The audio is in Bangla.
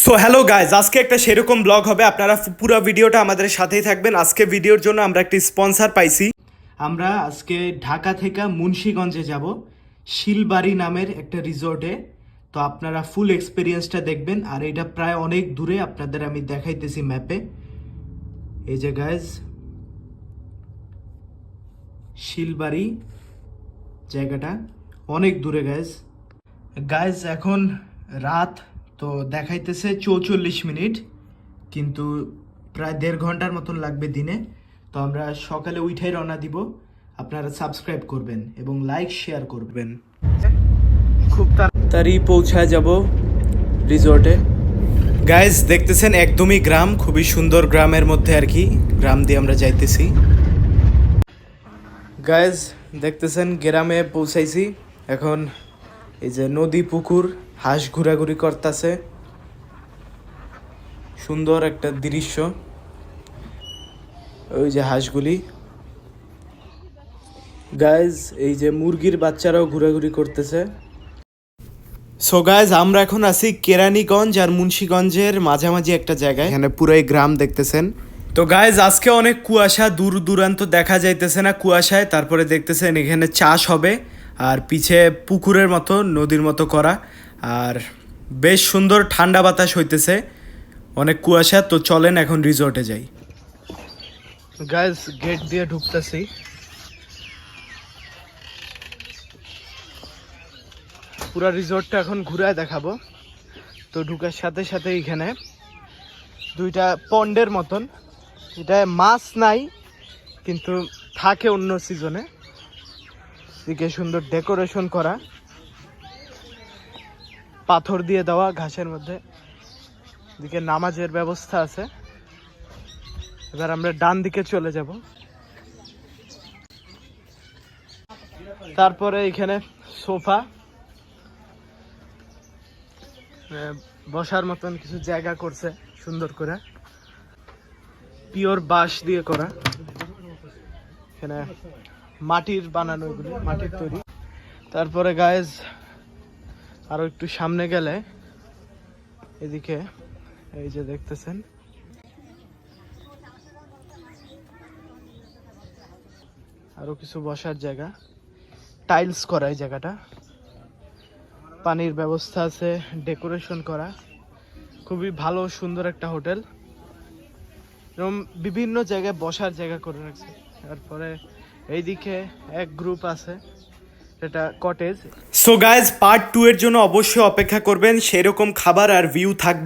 সো হ্যালো গাইজ, আজকে একটা সেরকম ব্লগ হবে। আপনারা পুরো ভিডিওটা আমাদের সাথেই থাকবেন। আজকে ভিডিওর জন্য আমরা একটা স্পন্সর পাইছি। আমরা আজকে ঢাকা থেকে মুন্সিগঞ্জে যাব শিলবাড়ি নামের একটা রিসোর্টে। তো আপনারা ফুল এক্সপিরিয়েন্সটা দেখবেন। আর এটা প্রায় অনেক দূরে, আপনাদের আমি দেখাইতেছি ম্যাপে। এই যে গাইজ, শিলবাড়ি জায়গাটা অনেক দূরে গাইজ। গাইজ এখন রাত, তো দেখাইতেছে 44 মিনিট, কিন্তু প্রায় 1.5 ঘন্টার মতন লাগবে দিনে। তো আমরা সকালে উঠাই রওনা দিব। আপনারা সাবস্ক্রাইব করবেন এবং লাইক শেয়ার করবেন। খুব তাড়াতাড়ি পৌঁছায় যাব রিসোর্টে। গাইজ দেখতেছেন একদমই গ্রাম, খুবই সুন্দর গ্রামের মধ্যে আর কি, গ্রাম দিয়ে আমরা যাইতেছি। গাইজ দেখতেছেন গ্রামে পৌঁছাইছি। এখন এই যে নদী, পুকুর, হাঁস ঘোরাঘুরি করতেছে, সুন্দর একটা দৃশ্য। ওই যে হাঁসগুলি। গাইজ এই যে মুরগির বাচ্চারাও ঘোরাঘুরি করতেছে। সো গাইজ আমরা এখন আছি কেরানীগঞ্জ আর মুন্সিগঞ্জের মাঝামাঝি একটা জায়গায়। এখানে পুরাই গ্রাম দেখতেছেন। তো গাইজ আজকে অনেক কুয়াশা, দূর দূরান্ত দেখা যাইতেছে না কুয়াশায়। তারপরে দেখতেছেন এখানে চাষ হবে, আর পিছে পুকুরের মতো, নদীর মতো করা, আর বেশ সুন্দর ঠান্ডা বাতাস হইতেছে, অনেক কুয়াশা। তো চলেন এখন রিসোর্টে যাই। গাইজ গেট দিয়ে ঢুকতেছি। পুরা রিসোর্টটা এখন ঘুরায় দেখাবো। তো ঢুকার সাথে সাথে এখানে দুইটা পন্ডের মতন, এটা মাছ নাই কিন্তু থাকে অন্য সিজনে। এদিকে সুন্দর ডেকোরেশন করা, পাথর দিয়ে দেওয়া ঘাসের মধ্যে। এদিকে নামাজের ব্যবস্থা আছে। এবার আমরা ডান দিকে চলে যাব। তারপরে এখানে সোফা, বসার মতন কিছু জায়গা করছে সুন্দর করে, পিওর বাঁশ দিয়ে করা। এখানে মাটির বানানো, এগুলি মাটির তৈরি। তারপরে গাইজ আরো একটু সামনে গেলে এদিকে এই যে দেখতেছেন আরো কিছু বসার জায়গা, টাইলস করা এই জায়গাটা। পানির ব্যবস্থা আছে, ডেকোরেশন করা, খুবই ভালো সুন্দর একটা হোটেল। এরকম বিভিন্ন জায়গায় বসার জায়গা করে রাখছে। তারপরে এইদিকে এক গ্রুপ আছে, এটা কটেজ। সো গাইজ পার্ট 2 এর জন্য অবশ্যই অপেক্ষা করবেন, সেরকম খাবার আর ভিউ থাকবে।